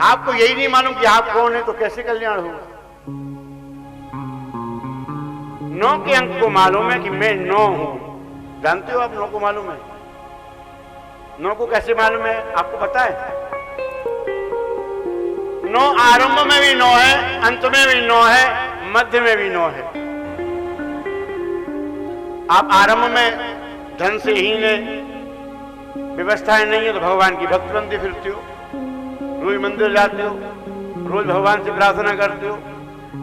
आपको यही नहीं मालूम कि आप कौन है तो कैसे कल्याण होगा। 9 के अंक को मालूम है कि मैं 9 हूं। जानते हो आप 9 को मालूम है? 9 को कैसे मालूम है आपको पता है? 9 आरंभ में भी 9 है, अंत में भी 9 है, मध्य में भी 9 है। आप आरंभ में धन से हीन है, व्यवस्थाएं नहीं है तो भगवान की भक्त बनते फिरते हो, रोज मंदिर जाते हो, रोज भगवान से प्रार्थना करते हो,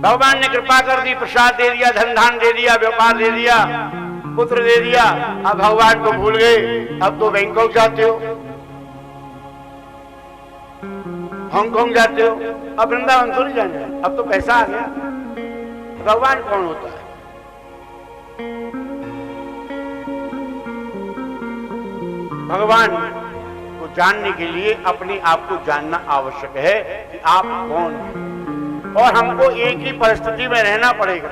भगवान ने कृपा कर दी, प्रसाद दे दिया, धन धान दे दिया, व्यापार दे दिया, पुत्र दे दिया, अब भगवान को भूल गए, अब तो बैंकॉक जाते हो, हांगकांग जाते हो, अब वृंदावन थोड़ी जाना है, अब तो पैसा आ गया। भगवान कौन होता है? भगवान को जानने के लिए अपने आप को जानना आवश्यक है कि आप कौन हैं। और हमको एक ही परिस्थिति में रहना पड़ेगा।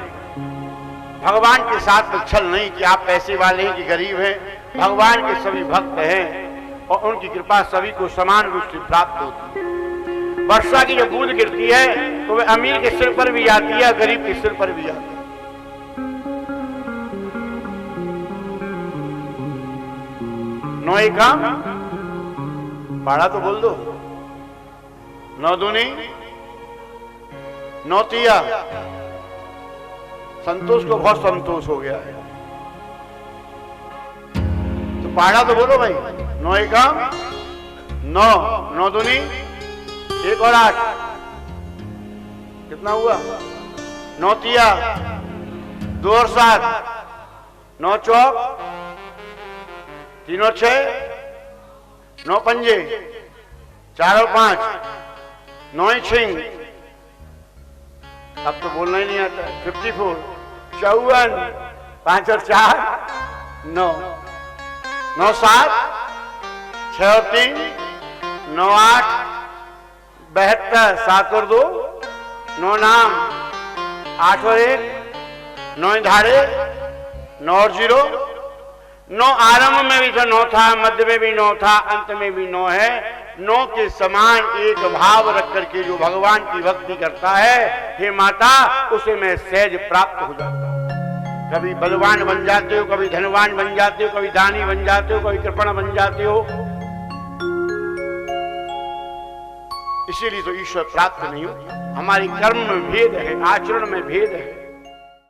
भगवान के साथ में छल नहीं कि आप पैसे वाले हैं कि गरीब हैं। भगवान के सभी भक्त हैं और उनकी कृपा सभी को समान रूप से प्राप्त होती है। वर्षा की जो बूंद गिरती है तो वह अमीर के सिर पर भी आती है, गरीब के सिर पर भी आती है। नौ काम पाड़ा तो बोल दो। 9 दूनी 9 तिया। संतोष को बहुत संतोष हो गया है तो पाड़ा तो बोलो भाई। 9 काम 9, 9 दूनी 1 और 8 कितना हुआ? 9 तिया 2 और 7, 9 चौक 3 और 6, 9 पंजे 4 और 5, 9 छिंग। अब तो बोलना ही नहीं आता। 54, 54, 5 और 4 9, 9 7, 6 और 3, 9 8, 72, 7 और 2, 9 नाम 8 और 1, 9 धारे 9 और 0। 9 आरंभ में भी तो 9 था, मध्य में भी 9 था, अंत में भी 9 है। 9 के समान एक भाव रख करके जो भगवान की भक्ति करता है, हे माता, उसे मैं सहज प्राप्त हो जाता हूं। कभी बलवान बन जाते हो, कभी धनवान बन जाते हो, कभी दानी बन जाते हो, कभी कृपण बन जाते हो। इसीलिए तो ईश्वर प्राप्त नहीं हो। हमारी कर्म में भेद है, आचरण में भेद है।